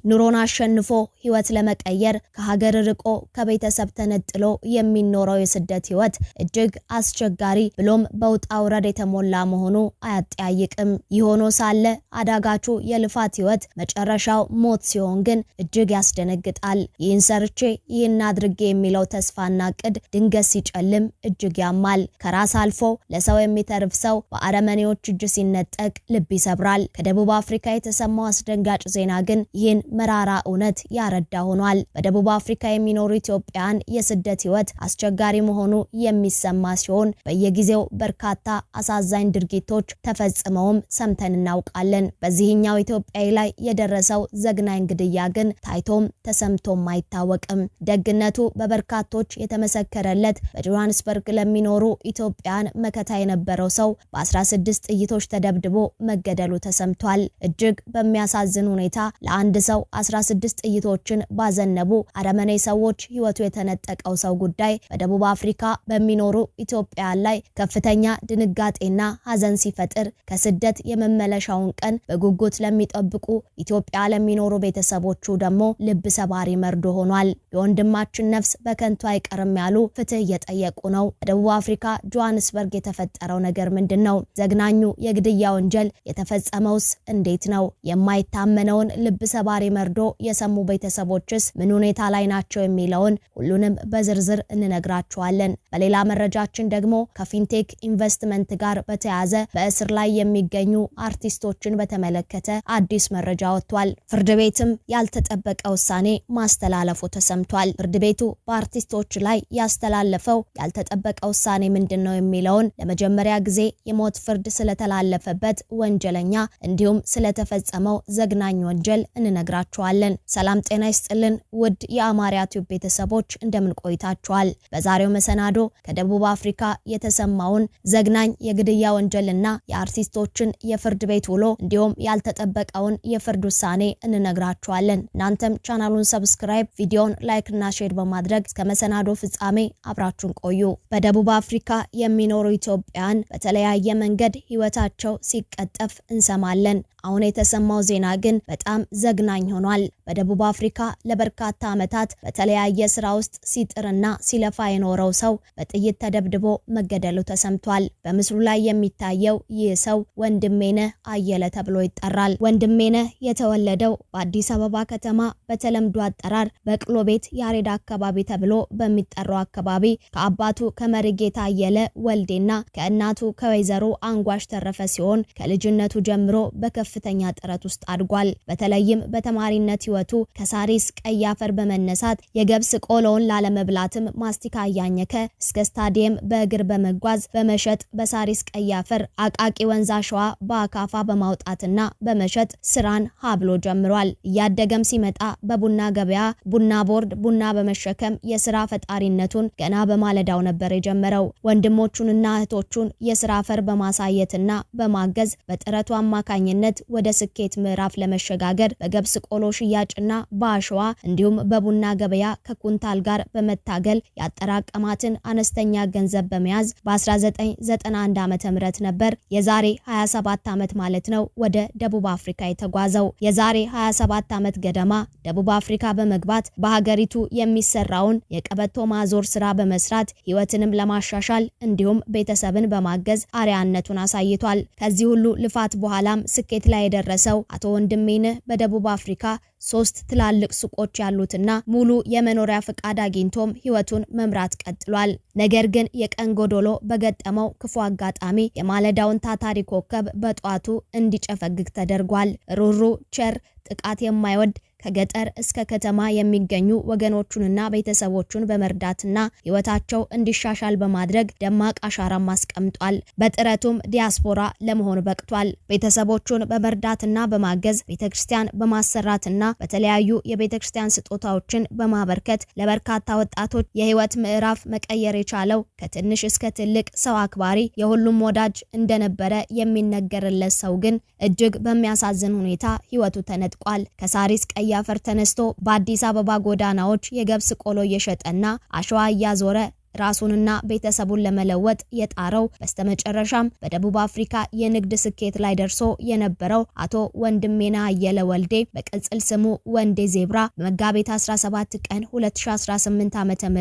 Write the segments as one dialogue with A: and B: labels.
A: ኑሮን አሸንፎ ህይወት ለመቀየር ከሀገር ርቆ ከቤተሰብ ተነጥሎ የሚኖረው የስደት ህይወት እጅግ አስቸጋሪ ብሎም በውጣ ውረድ የተሞላ መሆኑ አያጠያይቅም። ይሆኖ ሳለ አዳጋቹ የልፋት ህይወት መጨረሻው ሞት ሲሆን ግን እጅግ ያስደነግጣል። ይህን ሰርቼ ይህን አድርጌ የሚለው ተስፋና ቅድ ድንገት ሲጨልም እጅግ ያማል። ከራስ አልፎ ለሰው የሚተርፍ ሰው በአረመኔዎች እጅ ሲነጠቅ ልብ ይሰብራል። ከደቡብ አፍሪካ የተሰማው አስደንጋጭ ዜና ግን ይህን መራራ እውነት ያረዳ ሆኗል። በደቡብ አፍሪካ የሚኖሩ ኢትዮጵያውያን የስደት ህይወት አስቸጋሪ መሆኑ የሚሰማ ሲሆን በየጊዜው በርካታ አሳዛኝ ድርጊቶች ተፈጽመውም ሰምተን እናውቃለን። በዚህኛው ኢትዮጵያዊ ላይ የደረሰው ዘግናኝ ግድያ ግን ታይቶም ተሰምቶም አይታወቅም። ደግነቱ በበርካቶች የተመሰከረለት በጆሃንስበርግ ለሚኖሩ ኢትዮጵያውያን መከታ የነበረው ሰው በ16 ጥይቶች ተደብድቦ መገደሉ ተሰምቷል። እጅግ በሚያሳዝን ሁኔታ ለአንድ ሰው 16 ጥይቶችን ባዘነቡ አረመኔ ሰዎች ህይወቱ የተነጠቀው ሰው ጉዳይ በደቡብ አፍሪካ በሚኖሩ ኢትዮጵያውያን ላይ ከፍተኛ ድንጋጤና ሀዘን ሲፈጥር ከስደት የመመለሻውን ቀን በጉጉት ለሚጠብቁ ኢትዮጵያ ለሚኖሩ ቤተሰቦቹ ደግሞ ልብ ሰባሪ መርዶ ሆኗል። የወንድማችን ነፍስ በከንቱ አይቀርም ያሉ ፍትህ እየጠየቁ ነው። በደቡብ አፍሪካ ጆሃንስበርግ የተፈጠረው ነገር ምንድነው? ዘግናኙ የግድያ ወንጀል የተፈጸመውስ እንዴት ነው? የማይታመነውን ልብ ሰባሪ መርዶ የሰሙ ቤተሰቦችስ ምን ሁኔታ ላይ ናቸው የሚለውን ሁሉንም በዝርዝር እንነግራችኋለን። በሌላ መረጃችን ደግሞ ከፊንቴክ ኢንቨስትመንት ጋር በተያያዘ በእስር ላይ የሚገኙ አርቲስቶችን በተመለከተ አዲስ መረጃ ወጥቷል። ፍርድ ቤትም ያልተጠበቀ ውሳኔ ማስተላለፉ ተሰምቷል። ፍርድ ቤቱ በአርቲስቶች ላይ ያስተላለፈው ያልተጠበቀ ውሳኔ ምንድነው የሚለውን ለመጀመሪያ ጊዜ የሞት ፍርድ ስለተላለፈበት ወንጀለኛ እንዲሁም ስለተፈጸመው ዘግናኝ ወንጀል እንነግራችኋለን። ሰላም ጤና ይስጥልን ውድ የአማርያ ቲዩብ ቤተሰቦች እንደምን ቆይታችኋል? በዛሬው መሰናዶ ከደቡብ አፍሪካ የተሰማውን ዘግናኝ የግድያ ወንጀልና የአርቲስቶችን የፍርድ ቤት ውሎ እንዲሁም ያልተጠበቀውን የፍርድ ውሳኔ እንነግራችኋለን። እናንተም ቻናሉን ሰብስክራይብ፣ ቪዲዮን ላይክ እና ሼር በማድረግ እስከ መሰናዶ ፍጻሜ አብራችሁን ቆዩ። በደቡብ አፍሪካ የሚኖሩ ኢትዮጵያውያን በተለያየ መንገድ ህይወታቸው ሲቀጠፍ እንሰማለን። አሁን የተሰማው ዜና ግን በጣም ዘግናኝ ሆኗል። በደቡብ አፍሪካ ለበርካታ ዓመታት በተለያየ ስራ ውስጥ ሲጥርና ሲለፋ የኖረው ሰው በጥይት ተደብድቦ መገደሉ ተሰምቷል። በምስሉ ላይ የሚታየው ይህ ሰው ወንድሜነህ አየለ ተብሎ ይጠራል። ወንድሜነህ የተወለደው በአዲስ አበባ ከተማ በተለምዶ አጠራር በቅሎ ቤት ያሬድ አካባቢ ተብሎ በሚጠራው አካባቢ ከአባቱ ከመሪጌታ አየለ ወልዴና ከእናቱ ከወይዘሮ አንጓሽ ተረፈ ሲሆን ከልጅነቱ ጀምሮ በከፍተኛ ጥረት ውስጥ አድጓል። በተለይም በተማሪነት ህይወቱ ከሳሪስ ቀይ አፈር በመነሳት የገብስ ቆሎውን ላለመብላትም ማስቲካ እያኘከ እስከ ስታዲየም በእግር በመጓዝ በመሸጥ በሳሪስ ቀይ አፈር አቃቂ ወንዝ አሸዋ በአካፋ በማውጣትና በመሸጥ ስራን ሀብሎ ጀምሯል። እያደገም ሲመጣ በቡና ገበያ ቡና ቦርድ ቡና በመሸከም የስራ ፈጣሪነቱን ገና በማለዳው ነበር የጀመረው። ወንድሞቹንና እህቶቹን የስራ አፈር በማሳየትና በማገዝ በጥረቱ አማካኝነት ወደ ስኬት ምዕራፍ ለመሸጋገር በገብስ ቆሎ ሽያጭና በአሸዋ እንዲሁም በቡና ገበያ ከኩንታል ጋር በመታገል ያጠራቀማትን አነስተኛ ገንዘብ በመያዝ በ1991 ዓመተ ምህረት ነበር የዛሬ 27 ዓመት ማለት ነው ወደ ደቡብ አፍሪካ የተጓዘው። የዛሬ 27 ዓመት ገደማ ደቡብ አፍሪካ በመግባት በሀገሪቱ የሚሰራውን የቀበቶ ማዞር ስራ በመስራት ህይወትንም ለማሻሻል እንዲሁም ቤተሰብን በማገዝ አርያነቱን አሳይቷል። ከዚህ ሁሉ ልፋት በኋላም ስኬት ላይ የደረሰው አቶ ወንድሜነህ በደቡብ አፍሪካ 3 ትላልቅ ሱቆች ያሉትና ሙሉ የመኖሪያ ፍቃድ አግኝቶም ህይወቱን መምራት ቀጥሏል። ነገር ግን የቀን ጎዶሎ በገጠመው ክፉ አጋጣሚ የማለዳውን ታታሪ ኮከብ በጧቱ እንዲጨፈግግ ተደርጓል። ሩሩ ቸር ጥቃት የማይወድ ከገጠር እስከ ከተማ የሚገኙ ወገኖቹንና ቤተሰቦቹን በመርዳትና ህይወታቸው እንዲሻሻል በማድረግ ደማቅ አሻራም አስቀምጧል። በጥረቱም ዲያስፖራ ለመሆን በቅቷል። ቤተሰቦቹን በመርዳትና በማገዝ ቤተክርስቲያን በማሰራትና በተለያዩ የቤተክርስቲያን ስጦታዎችን በማበርከት ለበርካታ ወጣቶች የህይወት ምዕራፍ መቀየር የቻለው ከትንሽ እስከ ትልቅ ሰው አክባሪ የሁሉም ወዳጅ እንደነበረ የሚነገርለት ሰው ግን እጅግ በሚያሳዝን ሁኔታ ህይወቱ ተነጥቋል። ከሳሪስ ቀይ አፈር ተነስቶ በአዲስ አበባ ጎዳናዎች የገብስ ቆሎ እየሸጠና አሸዋ እያዞረ ራሱንና ቤተሰቡን ለመለወጥ የጣረው በስተመጨረሻም በደቡብ አፍሪካ የንግድ ስኬት ላይ ደርሶ የነበረው አቶ ወንድሜነህ አየለ ወልዴ በቅጽል ስሙ ወንዴ ዜብራ በመጋቢት 17 ቀን 2018 ዓ.ም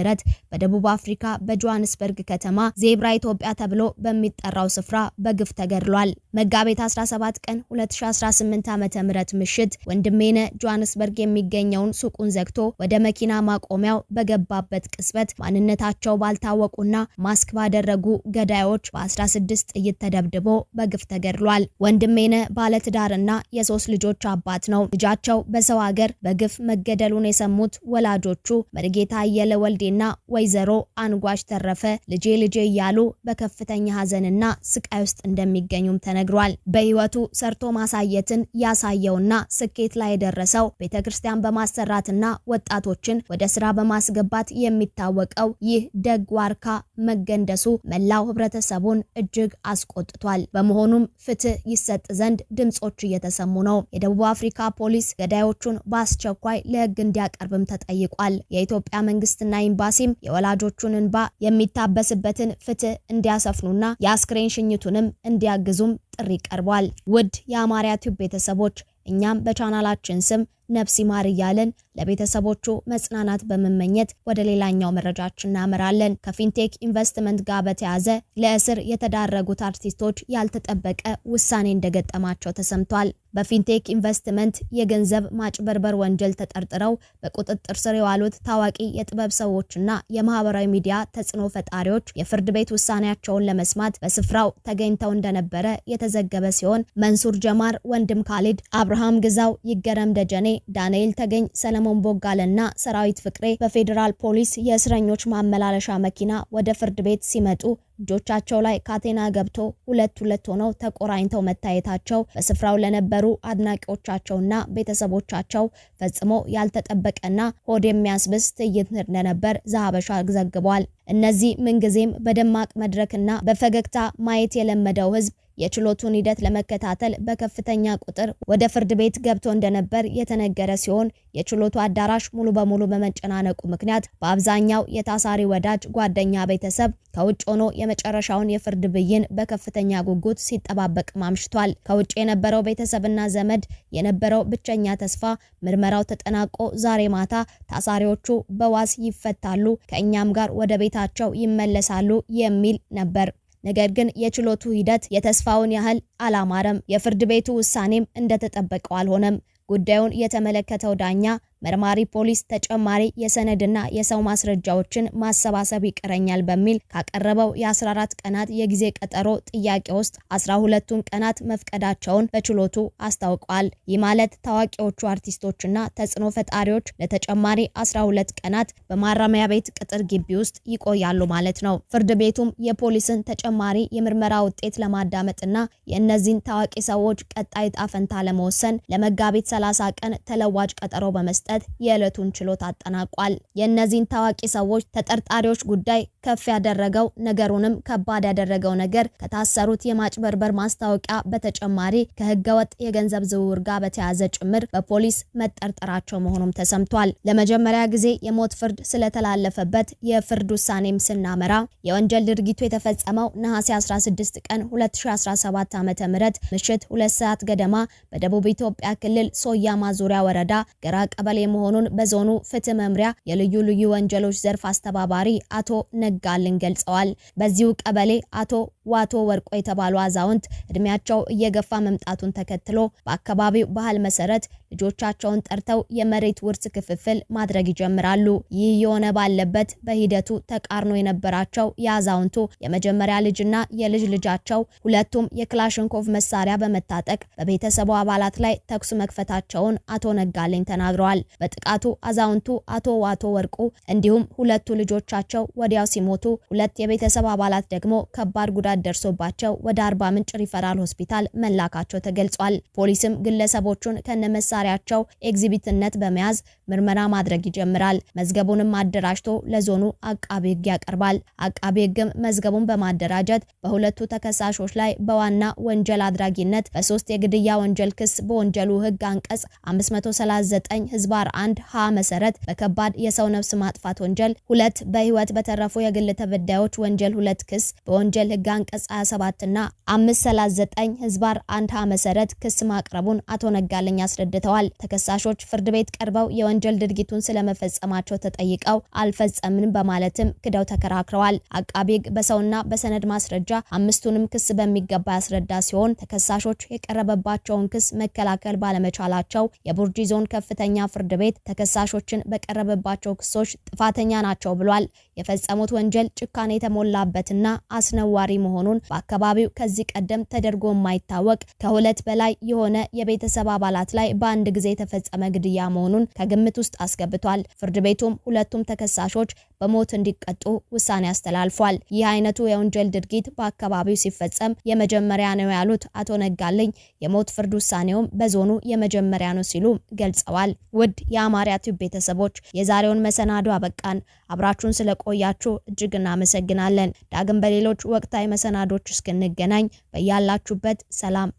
A: በደቡብ አፍሪካ በጆሃንስበርግ ከተማ ዜብራ ኢትዮጵያ ተብሎ በሚጠራው ስፍራ በግፍ ተገድሏል። መጋቢት 17 ቀን 2018 ዓ.ም ምሽት ወንድሜነህ ጆሃንስበርግ የሚገኘውን ሱቁን ዘግቶ ወደ መኪና ማቆሚያው በገባበት ቅጽበት ማንነታቸው ባልታወቁና ማስክ ባደረጉ ገዳዮች በ16 ጥይት ተደብድቦ በግፍ ተገድሏል። ወንድሜነህ ባለትዳርና የሶስት ልጆች አባት ነው። ልጃቸው በሰው ሀገር በግፍ መገደሉን የሰሙት ወላጆቹ መርጌታ አየለ ወልዴና ወይዘሮ አንጓሽ ተረፈ ልጄ ልጄ እያሉ በከፍተኛ ሀዘንና ስቃይ ውስጥ እንደሚገኙም ተነግሯል። በህይወቱ ሰርቶ ማሳየትን ያሳየውና ስኬት ላይ የደረሰው ቤተክርስቲያን በማሰራትና ወጣቶችን ወደ ስራ በማስገባት የሚታወቀው ይህ ደግ ዋርካ መገንደሱ መላው ህብረተሰቡን እጅግ አስቆጥቷል። በመሆኑም ፍትህ ይሰጥ ዘንድ ድምጾች እየተሰሙ ነው። የደቡብ አፍሪካ ፖሊስ ገዳዮቹን በአስቸኳይ ለህግ እንዲያቀርብም ተጠይቋል። የኢትዮጵያ መንግስትና ኤምባሲም የወላጆቹን እንባ የሚታበስበትን ፍትህ እንዲያሰፍኑና የአስክሬን ሽኝቱንም እንዲያግዙም ጥሪ ቀርቧል። ውድ የአማርያ ቲዩብ ቤተሰቦች እኛም በቻናላችን ስም ነፍስ ይማር እያለን ለቤተሰቦቹ መጽናናት በመመኘት ወደ ሌላኛው መረጃችን እናመራለን። ከፊንቴክ ኢንቨስትመንት ጋር በተያያዘ ለእስር የተዳረጉት አርቲስቶች ያልተጠበቀ ውሳኔ እንደገጠማቸው ተሰምቷል። በፊንቴክ ኢንቨስትመንት የገንዘብ ማጭበርበር ወንጀል ተጠርጥረው በቁጥጥር ስር የዋሉት ታዋቂ የጥበብ ሰዎችና የማህበራዊ ሚዲያ ተጽዕኖ ፈጣሪዎች የፍርድ ቤት ውሳኔያቸውን ለመስማት በስፍራው ተገኝተው እንደነበረ የተዘገበ ሲሆን መንሱር ጀማር፣ ወንድም ካሊድ፣ አብርሃም ግዛው፣ ይገረም ደጀኔ፣ ዳንኤል ተገኝ፣ ሰለሞን ቦጋለና ሰራዊት ፍቅሬ በፌዴራል ፖሊስ የእስረኞች ማመላለሻ መኪና ወደ ፍርድ ቤት ሲመጡ እጆቻቸው ላይ ካቴና ገብቶ ሁለት ሆነው ተቆራኝተው መታየታቸው በስፍራው ለነበሩ አድናቂዎቻቸውና ቤተሰቦቻቸው ፈጽሞ ያልተጠበቀና ሆድ የሚያስብስ ትዕይንት እንደነበር ዘሀበሻ ዘግቧል። እነዚህ ምንጊዜም በደማቅ መድረክና በፈገግታ ማየት የለመደው ህዝብ የችሎቱን ሂደት ለመከታተል በከፍተኛ ቁጥር ወደ ፍርድ ቤት ገብቶ እንደነበር የተነገረ ሲሆን የችሎቱ አዳራሽ ሙሉ በሙሉ በመጨናነቁ ምክንያት በአብዛኛው የታሳሪ ወዳጅ ጓደኛ ቤተሰብ ከውጭ ሆኖ የመጨረሻውን የፍርድ ብይን በከፍተኛ ጉጉት ሲጠባበቅ ማምሽቷል። ከውጭ የነበረው ቤተሰብና ዘመድ የነበረው ብቸኛ ተስፋ ምርመራው ተጠናቆ ዛሬ ማታ ታሳሪዎቹ በዋስ ይፈታሉ፣ ከእኛም ጋር ወደ ቤታቸው ይመለሳሉ የሚል ነበር። ነገር ግን የችሎቱ ሂደት የተስፋውን ያህል አላማረም። የፍርድ ቤቱ ውሳኔም እንደተጠበቀው አልሆነም። ጉዳዩን የተመለከተው ዳኛ መርማሪ ፖሊስ ተጨማሪ የሰነድና የሰው ማስረጃዎችን ማሰባሰብ ይቀረኛል በሚል ካቀረበው የ14 ቀናት የጊዜ ቀጠሮ ጥያቄ ውስጥ 12ቱን ቀናት መፍቀዳቸውን በችሎቱ አስታውቀዋል። ይህ ማለት ታዋቂዎቹ አርቲስቶችና ተጽዕኖ ፈጣሪዎች ለተጨማሪ 12 ቀናት በማረሚያ ቤት ቅጥር ግቢ ውስጥ ይቆያሉ ማለት ነው። ፍርድ ቤቱም የፖሊስን ተጨማሪ የምርመራ ውጤት ለማዳመጥና የእነዚህን ታዋቂ ሰዎች ቀጣይ ዕጣ ፈንታ ለመወሰን ለመጋቢት 30 ቀን ተለዋጭ ቀጠሮ በመስጠት የዕለቱን ችሎት አጠናቋል። የእነዚህን ታዋቂ ሰዎች ተጠርጣሪዎች ጉዳይ ከፍ ያደረገው ነገሩንም ከባድ ያደረገው ነገር ከታሰሩት የማጭበርበር ማስታወቂያ በተጨማሪ ከህገወጥ የገንዘብ ዝውውር ጋር በተያያዘ ጭምር በፖሊስ መጠርጠራቸው መሆኑም ተሰምቷል። ለመጀመሪያ ጊዜ የሞት ፍርድ ስለተላለፈበት የፍርድ ውሳኔም ስናመራ የወንጀል ድርጊቱ የተፈጸመው ነሐሴ 16 ቀን 2017 ዓ.ም ምሽት 2 ሰዓት ገደማ በደቡብ ኢትዮጵያ ክልል ሶያማ ዙሪያ ወረዳ ገራ ቀበሌ መሆኑን በዞኑ ፍትህ መምሪያ የልዩ ልዩ ወንጀሎች ዘርፍ አስተባባሪ አቶ ነጋልን ገልጸዋል። በዚሁ ቀበሌ አቶ ዋቶ ወርቆ የተባሉ አዛውንት እድሜያቸው እየገፋ መምጣቱን ተከትሎ በአካባቢው ባህል መሰረት ልጆቻቸውን ጠርተው የመሬት ውርስ ክፍፍል ማድረግ ይጀምራሉ። ይህ የሆነ ባለበት በሂደቱ ተቃርኖ የነበራቸው የአዛውንቱ የመጀመሪያ ልጅና የልጅ ልጃቸው ሁለቱም የክላሽንኮቭ መሳሪያ በመታጠቅ በቤተሰቡ አባላት ላይ ተኩስ መክፈታቸውን አቶ ነጋልኝ ተናግረዋል። በጥቃቱ አዛውንቱ አቶ ዋቶ ወርቁ እንዲሁም ሁለቱ ልጆቻቸው ወዲያው ሲሞቱ፣ ሁለት የቤተሰብ አባላት ደግሞ ከባድ ጉዳት ደርሶባቸው ወደ አርባ ምንጭ ሪፈራል ሆስፒታል መላካቸው ተገልጿል። ፖሊስም ግለሰቦቹን ከነመሳሪያቸው ኤግዚቢትነት በመያዝ ምርመራ ማድረግ ይጀምራል። መዝገቡንም አደራጅቶ ለዞኑ አቃቤ ሕግ ያቀርባል። አቃቤ ሕግም መዝገቡን በማደራጀት በሁለቱ ተከሳሾች ላይ በዋና ወንጀል አድራጊነት በ3 የግድያ ወንጀል ክስ በወንጀሉ ሕግ አንቀጽ 539 ህዝባር 1 ሀ መሰረት በከባድ የሰው ነፍስ ማጥፋት ወንጀል 2 በህይወት በተረፉ በግል ተበዳዮች ወንጀል 2 ክስ በወንጀል ህግ አንቀጽ 27 እና 539 ህዝባር 1 መሰረት ክስ ማቅረቡን አቶ ነጋልኝ አስረድተዋል። ተከሳሾች ፍርድ ቤት ቀርበው የወንጀል ድርጊቱን ስለመፈጸማቸው ተጠይቀው አልፈጸምንም በማለትም ክደው ተከራክረዋል። አቃቤ ህግ በሰውና በሰነድ ማስረጃ አምስቱንም ክስ በሚገባ ያስረዳ ሲሆን ተከሳሾች የቀረበባቸውን ክስ መከላከል ባለመቻላቸው የቡርጂ ዞን ከፍተኛ ፍርድ ቤት ተከሳሾችን በቀረበባቸው ክሶች ጥፋተኛ ናቸው ብሏል። የፈጸሙት ወንጀል ጭካኔ የተሞላበትና አስነዋሪ መሆኑን በአካባቢው ከዚህ ቀደም ተደርጎ የማይታወቅ ከ2 በላይ የሆነ የቤተሰብ አባላት ላይ በአንድ ጊዜ የተፈጸመ ግድያ መሆኑን ከግምት ውስጥ አስገብቷል። ፍርድ ቤቱም ሁለቱም ተከሳሾች በሞት እንዲቀጡ ውሳኔ አስተላልፏል። ይህ አይነቱ የወንጀል ድርጊት በአካባቢው ሲፈጸም የመጀመሪያ ነው ያሉት አቶ ነጋልኝ የሞት ፍርድ ውሳኔውም በዞኑ የመጀመሪያ ነው ሲሉ ገልጸዋል። ውድ የአማርያ ቲዩብ ቤተሰቦች የዛሬውን መሰናዶ አበቃን። አብራችሁን ስለቆያችሁ እጅግ እናመሰግናለን። ዳግም በሌሎች ወቅታዊ መሰናዶች እስክንገናኝ በያላችሁበት ሰላም